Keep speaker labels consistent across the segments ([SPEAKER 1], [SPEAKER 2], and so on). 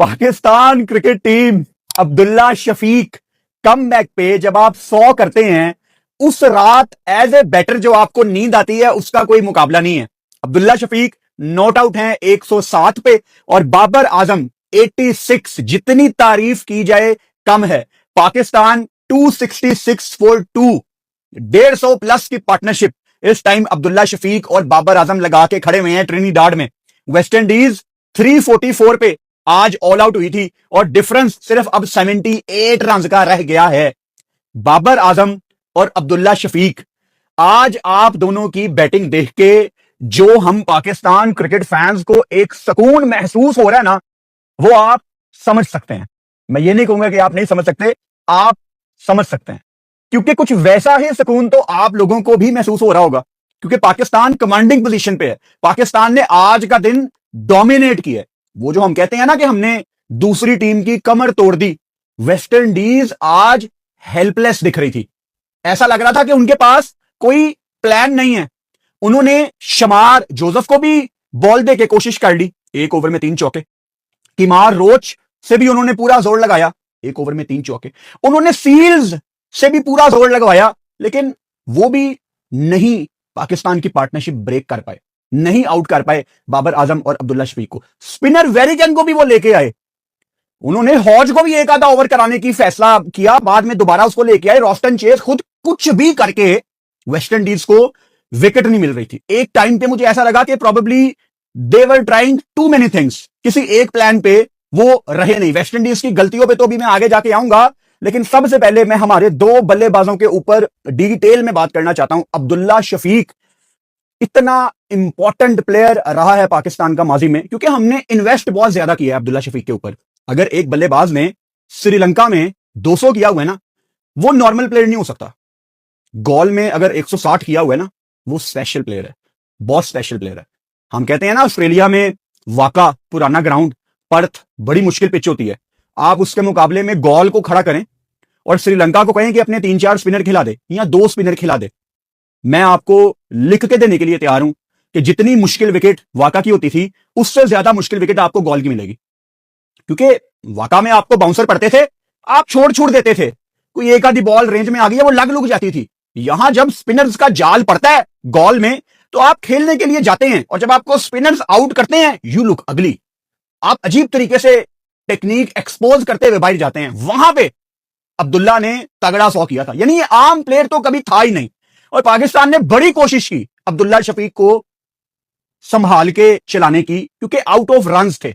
[SPEAKER 1] Pakistan cricket team Abdullah Shafique comeback पे जब आप 100 करते हैं उस रात एज ए बैटर जो आपको नींद आती है उसका कोई मुकाबला नहीं है। अब्दुल्ला शफीक नॉट आउट हैं 107 पे और बाबर आजम 86। जितनी तारीफ की जाए कम है। पाकिस्तान 266 फॉर 2 150 प्लस की पार्टनरशिप इस टाइम अब्दुल्ला शफीक और बाबर आजम लगा के खड़े हुए हैं ट्रिनिडाड में। वेस्ट इंडीज 344 पे आज ऑल आउट हुई थी और डिफरेंस सिर्फ अब 78 रन का रह गया है। बाबर आजम और अब्दुल्ला शफीक, आज आप दोनों की बैटिंग देख के जो हम पाकिस्तान क्रिकेट फैंस को एक सुकून महसूस हो रहा है ना, वो आप समझ सकते हैं। मैं ये नहीं कहूंगा कि आप नहीं समझ सकते, आप समझ सकते हैं, क्योंकि कुछ वैसा ही सुकून तो आप लोगों को भी महसूस हो रहा होगा, क्योंकि पाकिस्तान कमांडिंग पोजीशन पे है। पाकिस्तान ने आज का दिन डोमिनेट किया है। वो जो हम कहते हैं ना कि हमने दूसरी टीम की कमर तोड़ दी, वेस्ट इंडीज आज हेल्पलेस दिख रही थी। ऐसा लग रहा था कि उनके पास कोई प्लान नहीं है। उन्होंने शमार जोसेफ को भी बॉल दे के कोशिश कर ली, 1 ओवर में 3 चौके। किमार रोच से भी उन्होंने पूरा जोर लगाया, 1 ओवर में 3 चौके। उन्होंने सील्स से भी पूरा जोर लगवाया, लेकिन वो भी नहीं पाकिस्तान की पार्टनरशिप ब्रेक कर पाए, नहीं आउट कर पाए बाबर आजम और अब्दुल्ला शफीक को। स्पिनर वेरिगन को भी वो लेके आए। उन्होंने हॉज को भी एक आधा ओवर कराने की फैसला किया, बाद में दोबारा उसको लेके आए। रॉस्टन चेस खुद कुछ भी करके वेस्ट इंडीज को विकेट नहीं मिल रही थी। एक टाइम पे मुझे ऐसा लगा कि probably they were trying too many things, किसी एक प्लान पे वो रहे नहीं। वेस्ट इंडीज की गलतियों पे तो भी मैं आगे जाके आऊंगा, लेकिन सबसे पहले मैं हमारे 2 बल्लेबाजों के ऊपर डिटेल में बात करना चाहता हूं। अब्दुल्ला शफीक इतना इंपॉर्टेंट प्लेयर रहा है पाकिस्तान का माजी में, क्योंकि हमने इन्वेस्ट बहुत ज्यादा किया है अब्दुल्ला शफीक के ऊपर। अगर एक बल्लेबाज ने श्रीलंका में 200 किया हुआ है ना, वो नॉर्मल प्लेयर नहीं हो सकता। गॉल में अगर 160 किया हुआ है ना, वो स्पेशल प्लेयर है, बहुत स्पेशल प्लेयर है। हम कहते हैं ना, ऑस्ट्रेलिया में वाका पुराना ग्राउंड, पर्थ बड़ी मुश्किल पिच होती है। आप उसके मुकाबले में गॉल को खड़ा करें और श्रीलंका को कहें कि अपने 3-4 स्पिनर खिला दे या 2 स्पिनर खिला दे, मैं आपको लिख के देने के लिए तैयार हूं कि जितनी मुश्किल विकेट वाका की होती थी, उससे ज्यादा मुश्किल विकेट आपको गॉल की मिलेगी। क्योंकि वाका में आपको बाउंसर पड़ते थे, आप छोड़ देते थे, कोई एक आधी बॉल रेंज में आ गई है वो लग लुक जाती थी। यहां जब स्पिनर्स का जाल पड़ता है गॉल में, तो आप खेलने के लिए जाते हैं, और जब आपको स्पिनर्स आउट करते हैं, यू लुक अगली, आप अजीब तरीके से टेक्निक एक्सपोज करते हुए बाहर जाते हैं। वहां पे अब्दुल्ला ने तगड़ा 100 किया था, यानी ये आम प्लेयर तो कभी था ही नहीं। और पाकिस्तान ने बड़ी कोशिश की अब्दुल्ला शफीक को संभाल के चलाने की, क्योंकि आउट ऑफ रन्स थे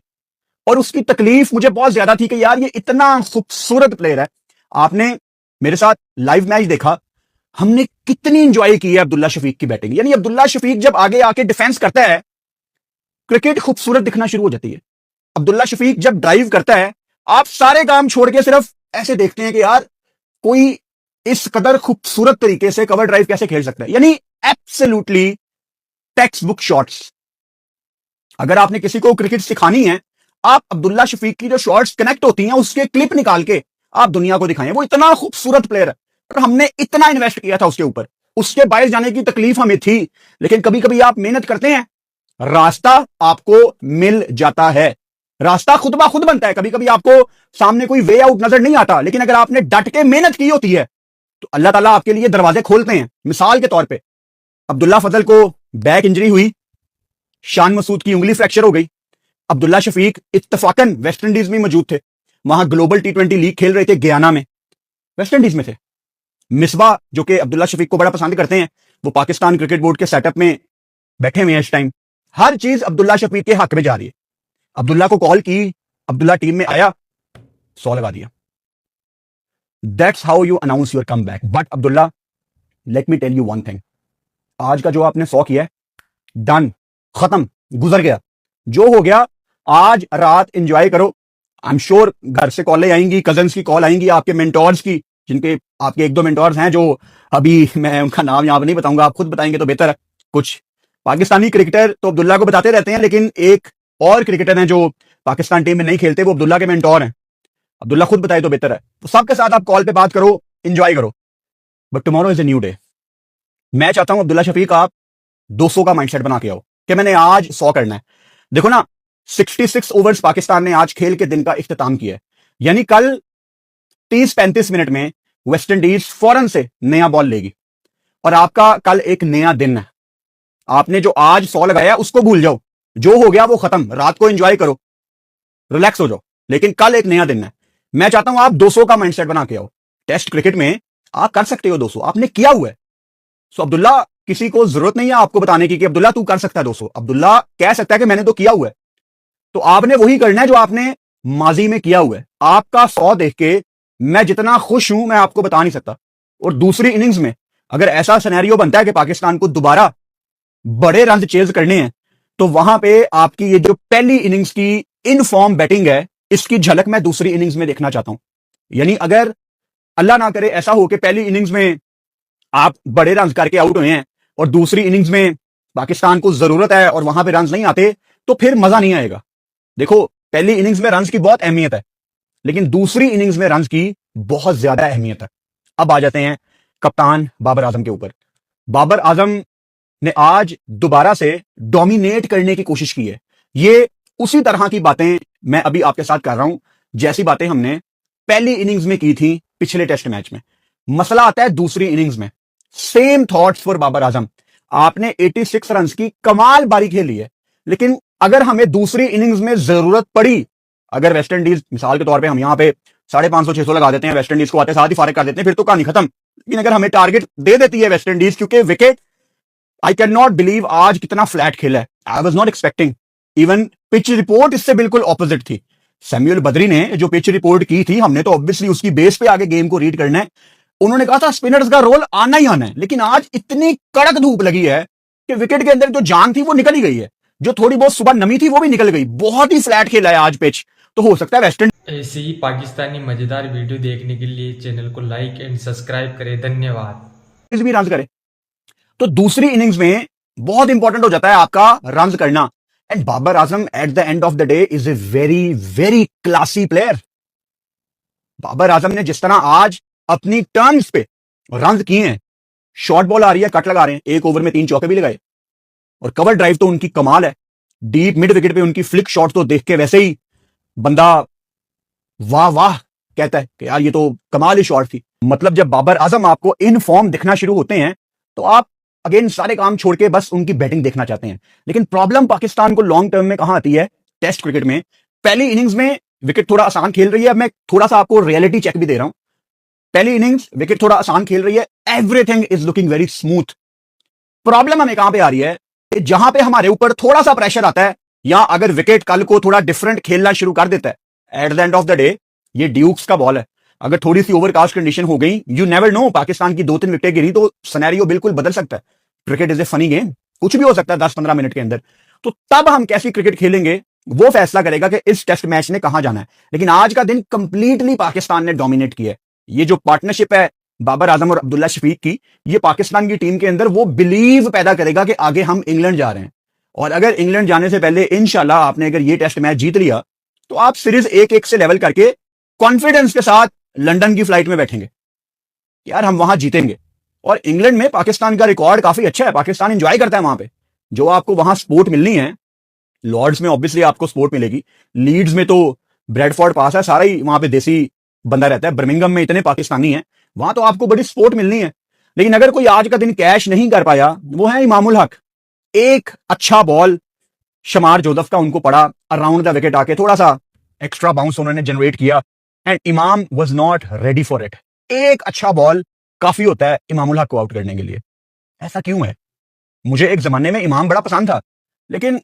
[SPEAKER 1] और उसकी तकलीफ मुझे बहुत ज्यादा थी कि यार ये इतना खूबसूरत प्लेयर है। आपने मेरे साथ लाइव मैच देखा, हमने कितनी इंजॉय की है अब्दुल्ला शफीक की बैटिंग। यानी अब्दुल्ला शफीक जब आगे आके डिफेंस करता है, क्रिकेट खूबसूरत दिखना शुरू हो जाती है। अब्दुल्ला शफीक जब ड्राइव करता है, आप सारे काम छोड़ के सिर्फ ऐसे देखते हैं कि यार कोई इस कदर खूबसूरत तरीके से कवर ड्राइव कैसे खेल सकता है। यानी एब्सोल्युटली टेक्स्ट बुक शॉट्स। अगर आपने किसी को क्रिकेट सिखानी है, आप अब्दुल्ला शफीक की जो शॉट्स कनेक्ट होती हैं उसके क्लिप निकाल के आप दुनिया को दिखाएं। वो इतना खूबसूरत प्लेयर है और हमने इतना इन्वेस्ट किया था उसके ऊपर। उसके बाहर जाने की तकलीफ हमें थी, लेकिन कभी कभी आप मेहनत करते हैं, रास्ता आपको मिल जाता है। रास्ता खुद ब खुद बनता है। कभी कभी आपको सामने कोई वे आउट नजर नहीं आता, लेकिन अगर आपने डट के मेहनत की होती है तो अल्लाह ताला आपके लिए दरवाजे खोलते हैं। मिसाल के तौर पे अब्दुल्ला फजल को बैक इंजरी हुई, शान मसूद की उंगली फ्रैक्चर हो गई। अब्दुल्ला शफीक इत्तफाकन वेस्ट इंडीज में मौजूद थे, वहां ग्लोबल T20 लीग खेल रहे थे, गयाना में, वेस्ट इंडीज में थे। मिसबा जो कि अब्दुल्ला शफीक को बड़ा पसंद करते हैं, वो पाकिस्तान क्रिकेट बोर्ड के सेटअप में बैठे हुए हैं इस टाइम। हर चीज अब्दुल्ला शफीक के हक में जा रही है। अब्दुल्ला को कॉल की, अब्दुल्ला टीम में आया, 100 लगा दिया। That's how you announce your comeback. But Abdullah, let me tell you one thing, आज का जो आपने 100 किया है, डन, खत्म, गुजर गया, जो हो गया। आज रात एंजॉय करो। आई एम श्योर घर से कॉलें आएंगी, कजन्स की कॉल आएंगी, आपके मेंटोर्स की, जिनके आपके 1-2 मेंटोर्स हैं, जो अभी मैं उनका नाम यहां पर नहीं बताऊंगा, आप खुद बताएंगे तो बेहतर है। कुछ पाकिस्तानी क्रिकेटर तो अब्दुल्ला को बताते रहते हैं, लेकिन एक और क्रिकेटर हैं जो पाकिस्तान टीम में नहीं खेलते, वो अब्दुल्ला के मेंटोर हैं। अब्दुल्ला खुद बताए तो बेहतर है। तो सबके साथ आप कॉल पे बात करो, एंजॉय करो। But tomorrow is a new day. मैं चाहता हूं अब्दुल्ला शफीक आप 200 का माइंडसेट बना के आओ कि मैंने आज 100 करना है। देखो ना, 66 ओवर्स पाकिस्तान ने आज खेल के दिन का इख्तिताम किया है। यानी कल 30-35 मिनट में वेस्ट इंडीज फौरन से नया बॉल लेगी और आपका कल एक नया दिन है। आपने जो आज 100 लगाया उसको भूल जाओ, जो हो गया वो खत्म, रात को एंजॉय करो, रिलैक्स हो जाओ, लेकिन कल एक नया दिन है। मैं चाहता हूं आप 200 का माइंडसेट बना के आओ। टेस्ट क्रिकेट में आप कर सकते हो 200, आपने किया हुआ है। सो अब्दुल्ला, किसी को जरूरत नहीं है आपको बताने की कि अब्दुल्ला तू कर सकता है 200। अब्दुल्ला कह सकता है कि मैंने तो किया हुआ है, तो आपने वही करना है जो आपने माजी में किया हुआ है। आपका 100 देख के मैं जितना खुश हूं मैं आपको बता नहीं सकता। और दूसरी इनिंग्स में अगर ऐसा सिनेरियो बनता है कि पाकिस्तान को दोबारा बड़े रन चेज करने हैं, तो वहां पे आपकी ये जो पहली इनिंग्स की इनफॉर्म बैटिंग है, इसकी झलक मैं दूसरी इनिंग्स में देखना चाहता हूं। यानी अगर अल्लाह ना करे ऐसा हो कि पहली इनिंग्स में आप बड़े रन करके आउट हुए हैं और दूसरी इनिंग्स में पाकिस्तान को जरूरत है और वहां पे रन नहीं आते, तो फिर मजा नहीं आएगा। देखो, पहली इनिंग्स में रन की बहुत अहमियत है, लेकिन दूसरी इनिंग्स में रन की बहुत ज्यादा अहमियत है। अब आ जाते हैं कप्तान बाबर आजम के ऊपर। बाबर आजम ने आज दोबारा से डोमिनेट करने की कोशिश की है। ये उसी तरह की बातें मैं अभी आपके साथ कर रहा हूं जैसी बातें हमने पहली इनिंग्स में की थी पिछले टेस्ट मैच में। मसला आता है दूसरी इनिंग्स में। Same thoughts for Babar Azam. आपने 86 रन की कमाल बारी खेली है, लेकिन अगर हमें दूसरी इनिंग्स में जरूरत पड़ी, अगर वेस्ट इंडीज मिसाल के तौर पे हम यहां पे 550-600 लगा देते हैं, वेस्ट इंडीज को आते साथ ही फारिग कर देते हैं, फिर तो कहानी खत्म। लेकिन अगर हमें टारगेट दे देती है वेस्ट इंडीज, क्योंकि wicket, I can not believe आज कितना फ्लैट खेला है। I was not expecting. Even pitch report इससे बिल्कुल ऑपोजिट थी। सैमुअल बद्री ने जो पिच रिपोर्ट की थी, हमने तो ऑब्वियसली उसकी बेस पे आगे गेम को रीड करना है। उन्होंने कहा था स्पिनर्स का रोल आना ही आना है, लेकिन आज इतनी कड़क धूप लगी है कि विकेट के अंदर जो जान थी वो निकल ही गई है, जो थोड़ी बहुत सुबह नमी थी वो भी निकल गई। बहुत ही फ्लैट खेला है आज पिच। तो हो सकता है वेस्ट इंडीज
[SPEAKER 2] ऐसे ही पाकिस्तानी मजेदार वीडियो देखने के लिए चैनल को लाइक एंड सब्सक्राइब करें। धन्यवाद।
[SPEAKER 1] भी रन करे। तो दूसरी इनिंग्स में बहुत इंपॉर्टेंट हो जाता है आपका रन करना। And Babar Azam at the end of the day is a very very classy player. Babar Azam ने जिस तरह आज अपनी टर्न्स पे रन किए हैं, शॉर्ट बॉल आ रही है, कट लगा रहे हैं, एक ओवर में 3 चौके भी लगाए, और कवर ड्राइव तो उनकी कमाल है। डीप मिड विकेट पे उनकी फ्लिक शॉट तो देख के वैसे ही बंदा वाह वाह कहता है कि यार ये तो कमाल ही शॉट थी। मतलब जब बाबर आजम आपको इन फॉर्म दिखना शुरू होते हैं, तो आप अगेन सारे काम छोड़ के बस उनकी बैटिंग देखना चाहते हैं। लेकिन प्रॉब्लम पाकिस्तान को लॉन्ग टर्म में कहां आती है? टेस्ट क्रिकेट में पहली इनिंग्स में विकेट थोड़ा आसान खेल रही है। मैं थोड़ा सा आपको रियलिटी चेक भी दे रहा हूं। पहली इनिंग्स विकेट थोड़ा आसान खेल रही है, everything is looking very smooth. Problem हमें कहां पे आ रही है कि जहां पे हमारे ऊपर थोड़ा सा प्रेशर आता है, या अगर विकेट कल को थोड़ा डिफरेंट खेलना शुरू कर देता है, eight the end of the day ये ड्यूक्स का बॉल है। अगर थोड़ी सी ओवरकास्ट कंडीशन हो गई, यू नेवर नो, पाकिस्तान की 2-3 विकेट गिरी तो सिनेरियो बिल्कुल बदल सकता है। Cricket is a funny game, कुछ भी हो सकता है 10-15 मिनट के अंदर। तो तब हम कैसी क्रिकेट खेलेंगे वो फैसला करेगा कि इस टेस्ट मैच ने कहां जाना है। लेकिन आज का दिन कंप्लीटली पाकिस्तान ने डोमिनेट किया है। ये जो पार्टनरशिप है बाबर आजम और अब्दुल्ला शफीक की, ये पाकिस्तान की टीम के अंदर वो बिलीव पैदा करेगा कि आगे हम इंग्लैंड जा रहे हैं। और अगर इंग्लैंड जाने से पहले इंशाल्लाह आपने अगर ये टेस्ट मैच जीत लिया, तो आप सीरीज 1-1 से लेवल करके कॉन्फिडेंस के साथ लंदन की फ्लाइट में बैठेंगे, यार हम वहां जीतेंगे। और इंग्लैंड में पाकिस्तान का रिकॉर्ड काफी अच्छा है, पाकिस्तान एंजॉय करता है वहां पे। जो आपको वहां स्पोर्ट मिलनी है, लॉर्ड्स में ऑब्वियसली आपको स्पोर्ट मिलेगी, लीड्स में तो ब्रेडफोर्ड पास है, सारा ही वहां पे देसी बंदा रहता है, बर्मिंघम में इतने पाकिस्तानी हैं, वहां तो आपको बड़ी स्पोर्ट मिलनी है। लेकिन अगर कोई आज का दिन कैश नहीं कर पाया, वो है इमामुल हक। एक अच्छा बॉल शमार जोदफ का उनको पड़ा, अराउंड द विकेट आके थोड़ा सा एक्स्ट्रा बाउंस उन्होंने जनरेट किया, एंड इमाम was not ready for it. एक अच्छा बॉल काफी होता है इमामुल हक को आउट करने के लिए। ऐसा क्यों है? मुझे एक जमाने में इमाम बड़ा पसंद था, लेकिन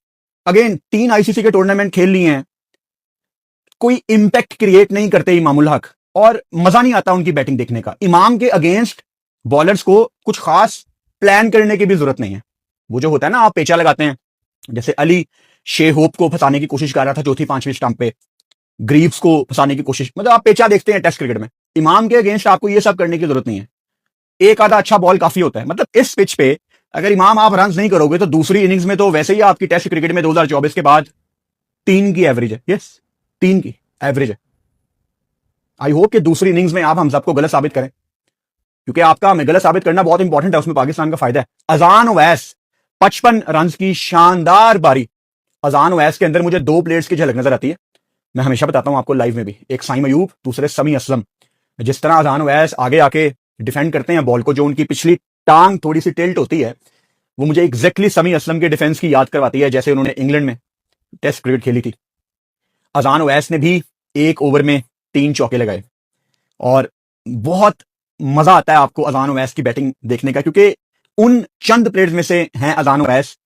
[SPEAKER 1] अगेन 3 आईसीसी के टूर्नामेंट खेल लिए हैं, कोई इंपैक्ट क्रिएट नहीं करते इमामुल हक, और मजा नहीं आता उनकी बैटिंग देखने का। इमाम के अगेंस्ट बॉलर्स को कुछ खास प्लान करने की भी जरूरत नहीं है। वो जो होता है ना, आप पेचा लगाते हैं, जैसे अली शे होप को फंसाने की कोशिश कर रहा था चौथी 5वीं स्टंप पे, ग्रीव्स को फंसाने की कोशिश, मतलब आप पेचा देखते हैं टेस्ट क्रिकेट में। इमाम के अगेंस्ट आपको ये सब करने की जरूरत नहीं है। एक आधा अच्छा बॉल काफी होता है। मतलब इस पिच पे अगर इमाम आप रन नहीं करोगे, तो दूसरी इनिंग्स में तो वैसे ही आपकी टेस्ट क्रिकेट में 2024 के बाद 3 की एवरेज है। यस, 3 की एवरेज है। आई होप कि दूसरी इनिंग्स में आप हम सबको गलत साबित करें, क्योंकि आपका हमें गलत साबित करना बहुत इंपॉर्टेंट है, उसमें पाकिस्तान का फायदा है। अजान ओवैस 55 रन की शानदार बारी, अजान ओवैस के अंदर मुझे दो प्लेयर्स की झलक नजर आती है। मैं हमेशा बताता हूं आपको लाइव में भी, एक साइम अयूब, दूसरे समी असलम। जिस तरह अजान ओवैस आगे आके डिफेंड करते हैं बॉल को, जो उनकी पिछली टांग थोड़ी सी टिल्ट होती है, वो मुझे एग्जैक्टली समी असलम के डिफेंस की याद करवाती है, जैसे उन्होंने इंग्लैंड में टेस्ट क्रिकेट खेली थी। अजान ओवैस ने भी एक ओवर में 3 चौके लगाए और बहुत मजा आता है आपको अजान ओवैस की बैटिंग देखने का, क्योंकि उन चंद प्लेयर्स में से हैं अजान ओवैस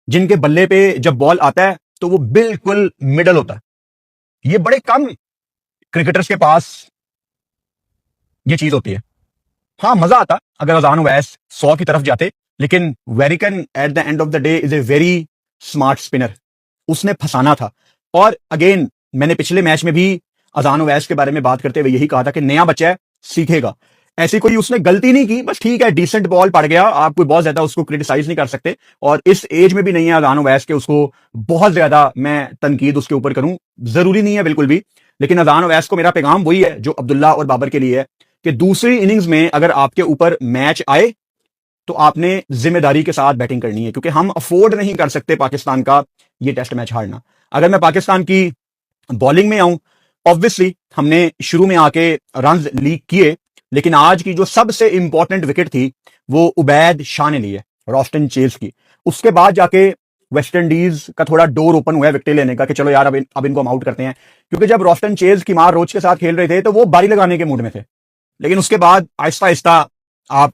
[SPEAKER 1] जिनके बल्ले पे जब बॉल आता है तो वो बिल्कुल मिडल होता है। ये बड़े कम क्रिकेटर्स के पास ये चीज होती है। हाँ, मजा आता अगर अजान ओवैस 100 की तरफ जाते, लेकिन Warrican at the end of the day is a very smart spinner, उसने फंसाना था। और अगेन मैंने पिछले मैच में भी अजान ओवैस के बारे में बात करते हुए यही कहा था कि नया बच्चा है, सीखेगा। ऐसी कोई उसने गलती नहीं की, बस ठीक है डिसेंट बॉल पड़ गया, आप कोई बहुत ज्यादा उसको क्रिटिसाइज नहीं कर सकते। और इस एज में भी नहीं है अजान ओवैस के उसको बहुत ज्यादा मैं तनकीद उसके ऊपर करूं, जरूरी नहीं है बिल्कुल भी। लेकिन अजान ओवैस को मेरा पैगाम वही है जो अब्दुल्ला और बाबर के लिए है कि दूसरी इनिंग्स में अगर आपके ऊपर मैच आए तो आपने जिम्मेदारी के साथ बैटिंग करनी है, क्योंकि हम अफोर्ड नहीं कर सकते पाकिस्तान का ये टेस्ट मैच हारना। अगर मैं पाकिस्तान की बॉलिंग में आऊं, ऑब्वियसली हमने शुरू में आके रन लीक किए, लेकिन आज की जो सबसे इंपॉर्टेंट विकेट थी वो उबैद शाह ने ली है, रॉस्टन चेज की। उसके बाद जाके वेस्ट इंडीज का थोड़ा डोर ओपन हुआ है विकेट लेने का कि चलो यार अब इनको हम आउट करते हैं, क्योंकि जब रॉस्टन चेज किमार रोच के साथ खेल रहे थे तो वो बारी लगाने के मूड में थे। लेकिन उसके बाद आहिस्ता आहिस्ता आप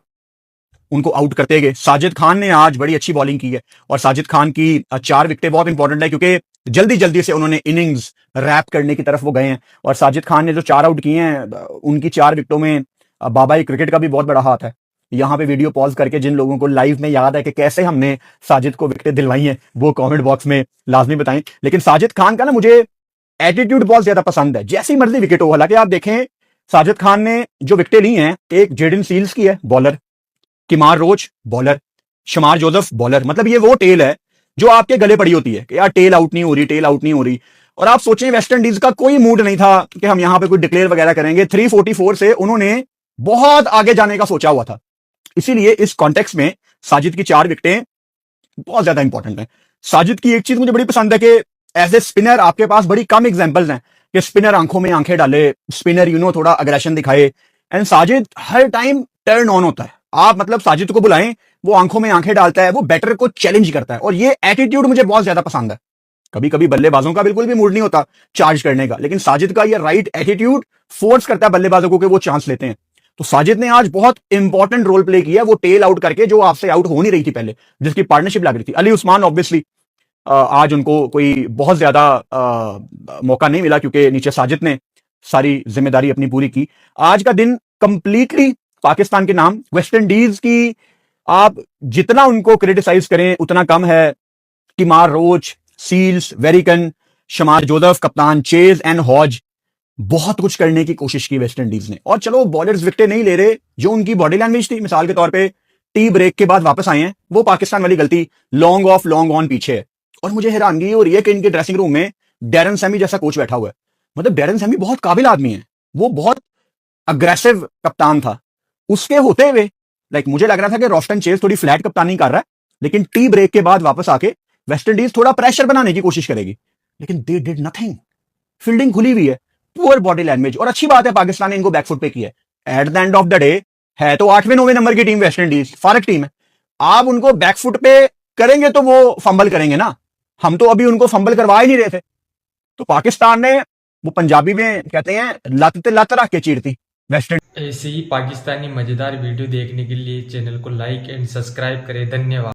[SPEAKER 1] उनको आउट करते गए। साजिद खान ने आज बड़ी अच्छी बॉलिंग की है और साजिद खान की 4 विकेटें बहुत इंपॉर्टेंट है, क्योंकि जल्दी जल्दी से उन्होंने इनिंग्स रैप करने की तरफ वो गए हैं। और साजिद खान ने जो 4 आउट किए हैं, उनकी 4 विकेटों में बाबाई क्रिकेट का भी बहुत बड़ा हाथ है। यहाँ पे वीडियो पॉज करके जिन लोगों को लाइव में याद है कि कैसे हमने साजिद को विकेटें दिलवाई हैं, वो कमेंट बॉक्स में लाजमी बताएं। लेकिन साजिद खान का ना मुझे एटीट्यूड बहुत ज्यादा पसंद है, जैसी मर्जी विकेट हो। हालांकि आप देखें साजिद खान ने जो विकेटें ली हैं, एक जेडन सील्स की है bowler, Kemar Roach bowler, Shamar Joseph bowler. मतलब ये वो टेल है जो आपके गले पड़ी होती है कि यार टेल आउट नहीं हो रही, टेल आउट नहीं हो रही। और आप सोचें वेस्ट इंडीज का कोई मूड नहीं था कि हम यहां पे कोई डिक्लेयर वगैरह करेंगे। 344 से उन्होंने बहुत आगे जाने का सोचा हुआ था। इसीलिए इस कॉन्टेक्स्ट में साजिद की 4 विकेटें बहुत ज्यादा इंपॉर्टेंट है। साजिद की एक चीज मुझे बड़ी पसंद है कि एज ए स्पिनर आपके पास बड़ी कम एग्जांपल्स हैं कि स्पिनर आंखों में आंखें डाले, स्पिनर थोड़ा अग्रेशन दिखाए। And Sajid her time turn on होता है। आप मतलब साजिद को बुलाएं, वो आंखों में आंखें डालता है, वो बैटर को चैलेंज करता है। और ये एटीट्यूड मुझे बहुत ज्यादा पसंद है। कभी कभी बल्लेबाजों का बिल्कुल भी मूड नहीं होता चार्ज करने का, लेकिन साजिद का ये राइट एटीट्यूड फोर्स करता है बल्लेबाजों को कि वो चांस लेते हैं। तो साजिद ने आज बहुत इंपॉर्टेंट रोल प्ले किया, वो टेल आउट करके, जो आपसे आउट हो नहीं रही थी पहले, जिसकी पार्टनरशिप लग रही थी। अली उस्मान ऑब्वियसली आज उनको कोई बहुत ज्यादा मौका नहीं मिला, क्योंकि नीचे साजिद ने सारी जिम्मेदारी अपनी पूरी की। आज का दिन कंप्लीटली पाकिस्तान के नाम। वेस्ट इंडीज की आप जितना उनको क्रिटिसाइज करें उतना कम है। किमार रोच, सील्स, वेरिकन, शमार जोसेफ, कप्तान चेज एंड हॉज, बहुत कुछ करने की कोशिश की वेस्ट इंडीज ने। और चलो बॉलर्स विकेटें नहीं ले रहे, जो उनकी बॉडी लैंग्वेज थी, मिसाल के तौर पे टी ब्रेक के बाद वापस आए हैं, वो पाकिस्तान वाली गलती, लॉन्ग ऑफ लॉन्ग ऑन पीछे है। और मुझे हैरानगी हो रही है कि इनके ड्रेसिंग रूम में डैरन सैमी जैसा कोच बैठा हुआ है। मतलब डैरन सैमी बहुत काबिल आदमी है, वो बहुत अग्रेसिव कप्तान था। उसके होते हुए मुझे लग रहा था कि रॉस्टन चेज थोड़ी फ्लैट कप्तानी कर रहा है, लेकिन टी ब्रेक के बाद वापस आके वेस्ट इंडीज थोड़ा प्रेशर बनाने की कोशिश करेगी, लेकिन दे डिड नथिंग। फील्डिंग खुली हुई है, पुअर बॉडी लैंग्वेज। और अच्छी बात है पाकिस्तान ने इनको बैकफुट पे किया है। Eight the end of the day है तो 8वें 9वें नंबर की टीम वेस्ट इंडीज, फारक टीम है। आप उनको बैकफुट पे करेंगे तो वो फंबल करेंगे ना। हम तो अभी उनको फंबल करवा ही नहीं रहे थे। तो पाकिस्तान ने, वो पंजाबी में कहते हैं, लत ते लत रख के चीरती वेस्ट इंडीज।
[SPEAKER 2] ऐसे ही पाकिस्तानी मजेदार वीडियो देखने के लिए चैनल को लाइक एंड सब्सक्राइब करें। धन्यवाद।